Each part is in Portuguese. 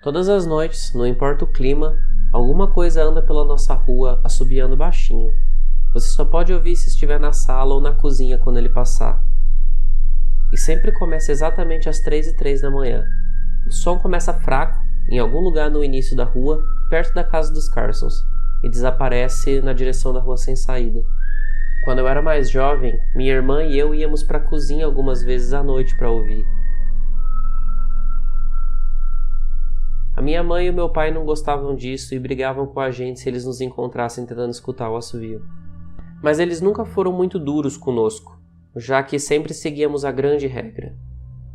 Todas as noites, não importa o clima, alguma coisa anda pela nossa rua assobiando baixinho. Você só pode ouvir se estiver na sala ou na cozinha quando ele passar. E sempre começa exatamente às 3h03 da manhã. O som começa fraco, em algum lugar no início da rua, perto da casa dos Carsons, e desaparece na direção da rua sem saída. Quando eu era mais jovem, minha irmã e eu íamos para a cozinha algumas vezes à noite para ouvir. A minha mãe e o meu pai não gostavam disso e brigavam com a gente se eles nos encontrassem tentando escutar o assovio. Mas eles nunca foram muito duros conosco, já que sempre seguíamos a grande regra: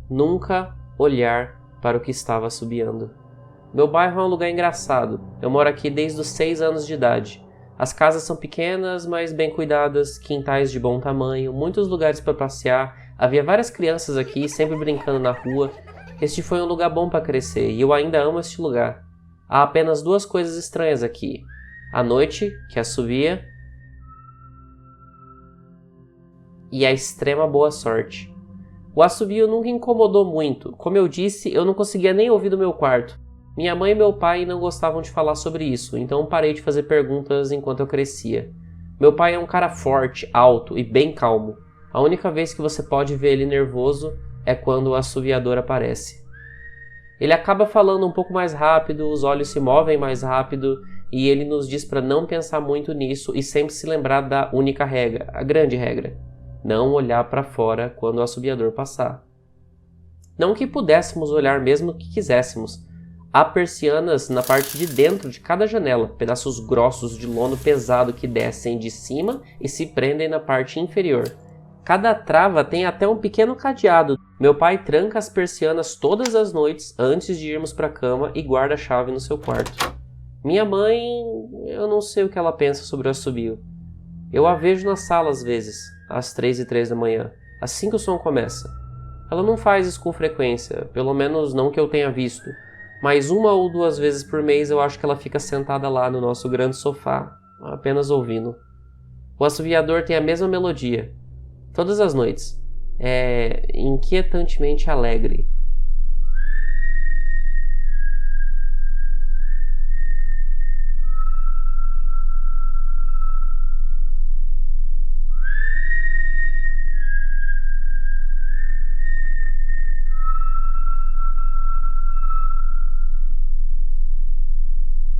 nunca olhar para o que estava assobiando. Meu bairro é um lugar engraçado. Eu moro aqui desde os 6 anos de idade. As casas são pequenas, mas bem cuidadas, quintais de bom tamanho, muitos lugares para passear. Havia várias crianças aqui, sempre brincando na rua. Este foi um lugar bom para crescer, e eu ainda amo este lugar. Há apenas 2 coisas estranhas aqui: a noite, que assovia, e a extrema boa sorte. O assovio nunca incomodou muito. Como eu disse, eu não conseguia nem ouvir do meu quarto. Minha mãe e meu pai não gostavam de falar sobre isso, então parei de fazer perguntas enquanto eu crescia. Meu pai é um cara forte, alto e bem calmo. A única vez que você pode ver ele nervoso é quando o assoviador aparece. Ele acaba falando um pouco mais rápido, os olhos se movem mais rápido, e ele nos diz para não pensar muito nisso e sempre se lembrar da única regra, a grande regra: não olhar para fora quando o assobiador passar. Não que pudéssemos olhar mesmo que quiséssemos. Há persianas na parte de dentro de cada janela, pedaços grossos de lona pesado que descem de cima e se prendem na parte inferior. Cada trava tem até um pequeno cadeado. Meu pai tranca as persianas todas as noites antes de irmos para a cama e guarda a chave no seu quarto. Minha mãe, eu não sei o que ela pensa sobre o assobio. Eu a vejo na sala às vezes, às 3h03 da manhã, assim que o som começa. Ela não faz isso com frequência, pelo menos não que eu tenha visto. Mas 1 ou 2 vezes por mês eu acho que ela fica sentada lá no nosso grande sofá, apenas ouvindo. O assoviador tem a mesma melodia, todas as noites. É inquietantemente alegre.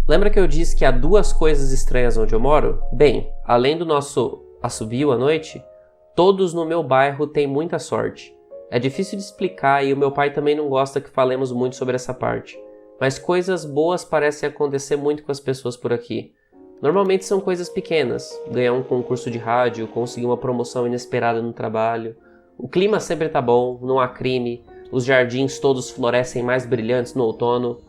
Lembra que eu disse que há 2 coisas estranhas onde eu moro? Bem, além do nosso assobio à noite, todos no meu bairro têm muita sorte. É difícil de explicar e o meu pai também não gosta que falemos muito sobre essa parte. Mas coisas boas parecem acontecer muito com as pessoas por aqui. Normalmente são coisas pequenas: ganhar um concurso de rádio, conseguir uma promoção inesperada no trabalho. O clima sempre tá bom, não há crime, os jardins todos florescem mais brilhantes no outono.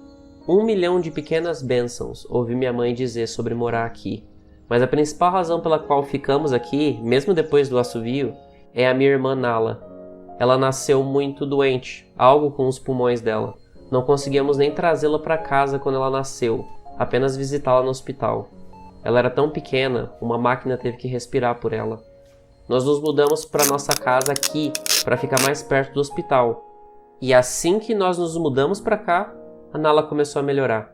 1 milhão de pequenas bênçãos, ouvi minha mãe dizer sobre morar aqui. Mas a principal razão pela qual ficamos aqui, mesmo depois do assovio, é a minha irmã Nala. Ela nasceu muito doente, algo com os pulmões dela. Não conseguíamos nem trazê-la para casa quando ela nasceu, apenas visitá-la no hospital. Ela era tão pequena, uma máquina teve que respirar por ela. Nós nos mudamos para nossa casa aqui, para ficar mais perto do hospital. E assim que nós nos mudamos para cá, a Nala começou a melhorar.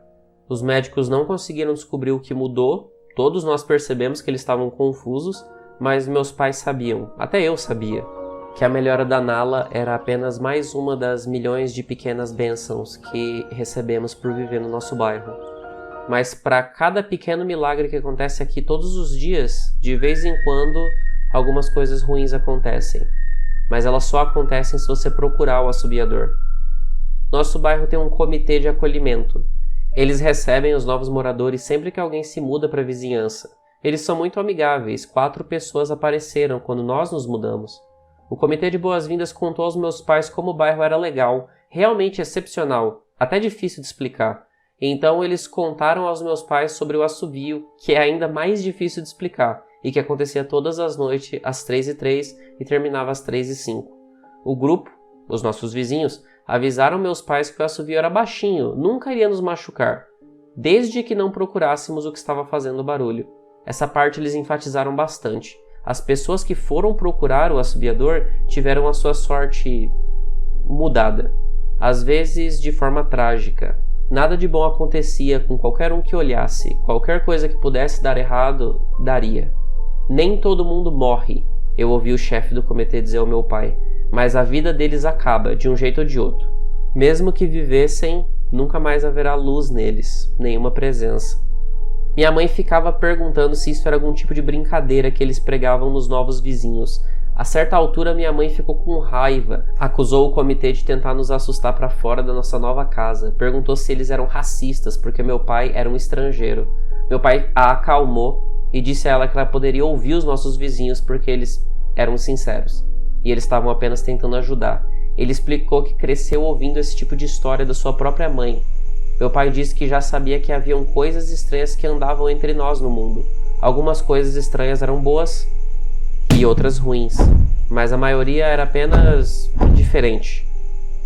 Os médicos não conseguiram descobrir o que mudou, todos nós percebemos que eles estavam confusos, mas meus pais sabiam, até eu sabia, que a melhora da Nala era apenas mais uma das milhões de pequenas bênçãos que recebemos por viver no nosso bairro. Mas para cada pequeno milagre que acontece aqui todos os dias, de vez em quando, algumas coisas ruins acontecem. Mas elas só acontecem se você procurar o assobiador. Nosso bairro tem um comitê de acolhimento. Eles recebem os novos moradores sempre que alguém se muda para a vizinhança. Eles são muito amigáveis. 4 pessoas apareceram quando nós nos mudamos. O comitê de boas-vindas contou aos meus pais como o bairro era legal, realmente excepcional, até difícil de explicar. Então eles contaram aos meus pais sobre o assovio, que é ainda mais difícil de explicar, e que acontecia todas as noites às 3h03 e terminava às 3h05. O grupo, os nossos vizinhos, avisaram meus pais que o assovio era baixinho, nunca iria nos machucar, desde que não procurássemos o que estava fazendo barulho. Essa parte eles enfatizaram bastante. As pessoas que foram procurar o assobiador tiveram a sua sorte mudada, às vezes de forma trágica. Nada de bom acontecia com qualquer um que olhasse. Qualquer coisa que pudesse dar errado, daria. Nem todo mundo morre, eu ouvi o chefe do comitê dizer ao meu pai, mas a vida deles acaba, de um jeito ou de outro. Mesmo que vivessem, nunca mais haverá luz neles, nenhuma presença. Minha mãe ficava perguntando se isso era algum tipo de brincadeira que eles pregavam nos novos vizinhos. A certa altura, minha mãe ficou com raiva, acusou o comitê de tentar nos assustar para fora da nossa nova casa, perguntou se eles eram racistas porque meu pai era um estrangeiro. Meu pai a acalmou e disse a ela que ela poderia ouvir os nossos vizinhos porque eles eram sinceros e eles estavam apenas tentando ajudar. Ele explicou que cresceu ouvindo esse tipo de história da sua própria mãe. Meu pai disse que já sabia que haviam coisas estranhas que andavam entre nós no mundo. Algumas coisas estranhas eram boas e outras ruins, mas a maioria era apenas diferente.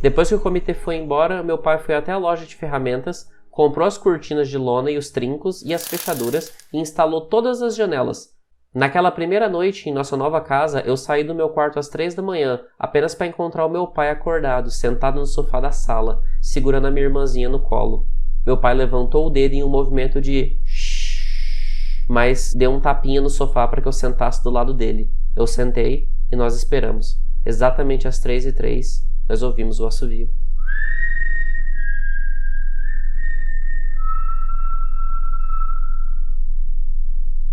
Depois que o comitê foi embora, meu pai foi até a loja de ferramentas, comprou as cortinas de lona e os trincos e as fechaduras e instalou todas as janelas. Naquela primeira noite, em nossa nova casa, eu saí do meu quarto às 3 da manhã, apenas para encontrar o meu pai acordado, sentado no sofá da sala, segurando a minha irmãzinha no colo. Meu pai levantou o dedo em um movimento de shhh, mas deu um tapinha no sofá para que eu sentasse do lado dele. Eu sentei e nós esperamos. Exatamente às 3h03, nós ouvimos o assovio.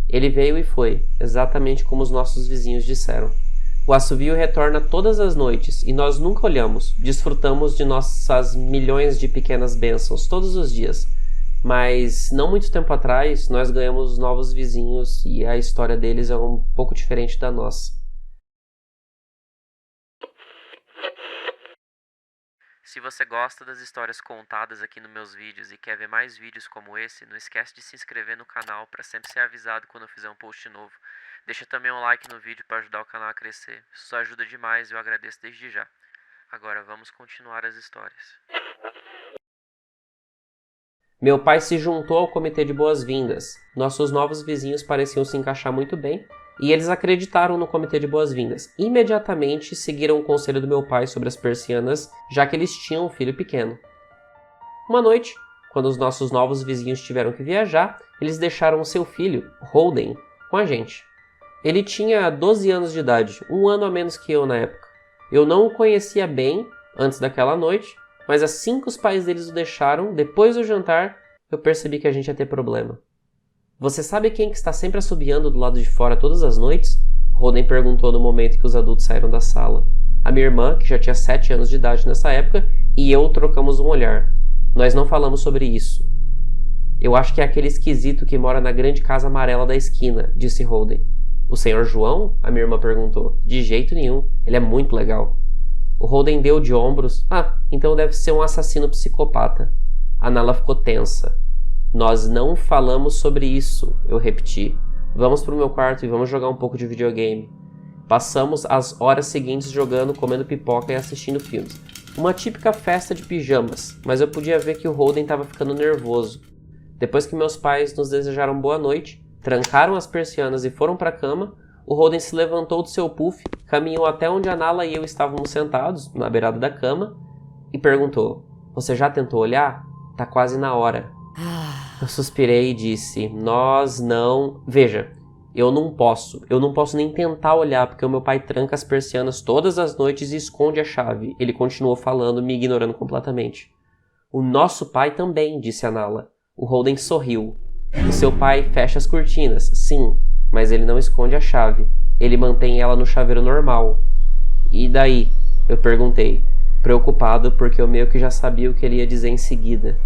Ele veio e foi, exatamente como os nossos vizinhos disseram. O assovio retorna todas as noites e nós nunca olhamos, desfrutamos de nossas milhões de pequenas bênçãos todos os dias. Mas não muito tempo atrás, nós ganhamos novos vizinhos e a história deles é um pouco diferente da nossa. Se você gosta das histórias contadas aqui nos meus vídeos e quer ver mais vídeos como esse, não esquece de se inscrever no canal para sempre ser avisado quando eu fizer um post novo. Deixa também um like no vídeo para ajudar o canal a crescer. Isso ajuda demais e eu agradeço desde já. Agora vamos continuar as histórias. Meu pai se juntou ao comitê de boas-vindas. Nossos novos vizinhos pareciam se encaixar muito bem. E eles acreditaram no comitê de boas-vindas. Imediatamente seguiram o conselho do meu pai sobre as persianas, já que eles tinham um filho pequeno. Uma noite, quando os nossos novos vizinhos tiveram que viajar, eles deixaram seu filho, Holden, com a gente. Ele tinha 12 anos de idade, um ano a menos que eu na época. Eu não o conhecia bem antes daquela noite, mas assim que os pais deles o deixaram, depois do jantar, eu percebi que a gente ia ter problema. Você sabe quem que está sempre assobiando do lado de fora todas as noites? Holden perguntou no momento que os adultos saíram da sala. A minha irmã, que já tinha 7 anos de idade nessa época, e eu trocamos um olhar. Nós não falamos sobre isso. Eu acho que é aquele esquisito que mora na grande casa amarela da esquina, disse Holden. O senhor João? A minha irmã perguntou. De jeito nenhum, ele é muito legal. O Holden deu de ombros. Então deve ser um assassino psicopata. A Nala ficou tensa. Nós não falamos sobre isso, eu repeti. Vamos para o meu quarto e vamos jogar um pouco de videogame. Passamos as horas seguintes jogando, comendo pipoca e assistindo filmes. Uma típica festa de pijamas, mas eu podia ver que o Holden estava ficando nervoso. Depois que meus pais nos desejaram boa noite, trancaram as persianas e foram para a cama, o Holden se levantou do seu puff, caminhou até onde a Nala e eu estávamos sentados, na beirada da cama, e perguntou: "Você já tentou olhar? Tá quase na hora." Eu suspirei e disse, nós não... Veja, eu não posso nem tentar olhar, porque o meu pai tranca as persianas todas as noites e esconde a chave. Ele continuou falando, me ignorando completamente. O nosso pai também, disse a Nala. O Holden sorriu. O seu pai fecha as cortinas, sim, mas ele não esconde a chave. Ele mantém ela no chaveiro normal. E daí? Eu perguntei, preocupado porque eu meio que já sabia o que ele ia dizer em seguida.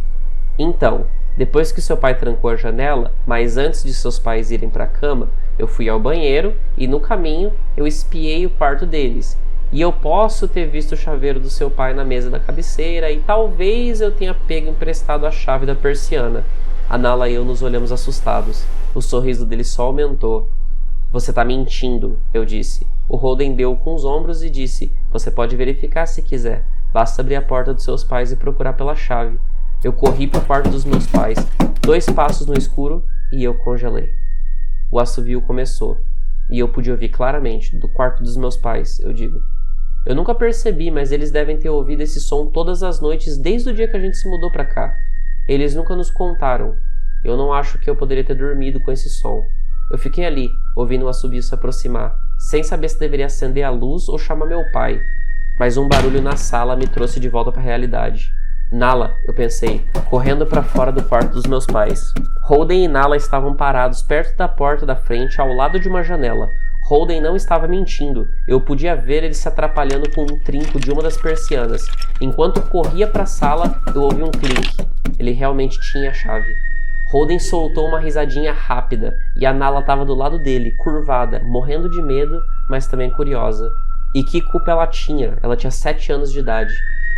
Então, depois que seu pai trancou a janela, mas antes de seus pais irem para a cama, eu fui ao banheiro e no caminho eu espiei o quarto deles. E eu posso ter visto o chaveiro do seu pai na mesa da cabeceira e talvez eu tenha pego emprestado a chave da persiana. A Nala e eu nos olhamos assustados. O sorriso dele só aumentou. Você tá mentindo, eu disse. O Holden deu com os ombros e disse, você pode verificar se quiser. Basta abrir a porta dos seus pais e procurar pela chave. Eu corri para o quarto dos meus pais, 2 passos no escuro e eu congelei. O assovio começou e eu pude ouvir claramente, do quarto dos meus pais, eu digo. Eu nunca percebi, mas eles devem ter ouvido esse som todas as noites desde o dia que a gente se mudou para cá. Eles nunca nos contaram. Eu não acho que eu poderia ter dormido com esse som. Eu fiquei ali, ouvindo o assobio se aproximar, sem saber se deveria acender a luz ou chamar meu pai. Mas um barulho na sala me trouxe de volta para a realidade. Nala, eu pensei, correndo para fora do quarto dos meus pais. Holden e Nala estavam parados perto da porta da frente, ao lado de uma janela. Holden não estava mentindo. Eu podia ver ele se atrapalhando com um trinco de uma das persianas. Enquanto corria para a sala, eu ouvi um clique. Ele realmente tinha a chave. Holden soltou uma risadinha rápida e a Nala estava do lado dele, curvada, morrendo de medo, mas também curiosa. E que culpa ela tinha? Ela tinha 7 anos de idade.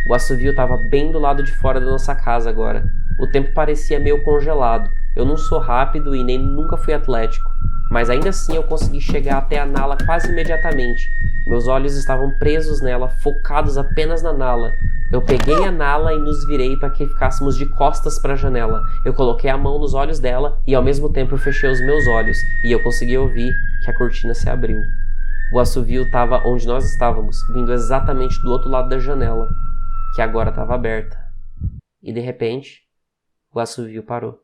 O assovio estava bem do lado de fora da nossa casa agora. O tempo parecia meio congelado. Eu não sou rápido e nem nunca fui atlético. Mas ainda assim eu consegui chegar até a Nala quase imediatamente. Meus olhos estavam presos nela, focados apenas na Nala. Eu peguei a Nala e nos virei para que ficássemos de costas para a janela. Eu coloquei a mão nos olhos dela e ao mesmo tempo eu fechei os meus olhos. E eu consegui ouvir que a cortina se abriu. O assovio estava onde nós estávamos, vindo exatamente do outro lado da janela, que agora estava aberta. E de repente, o assovio parou.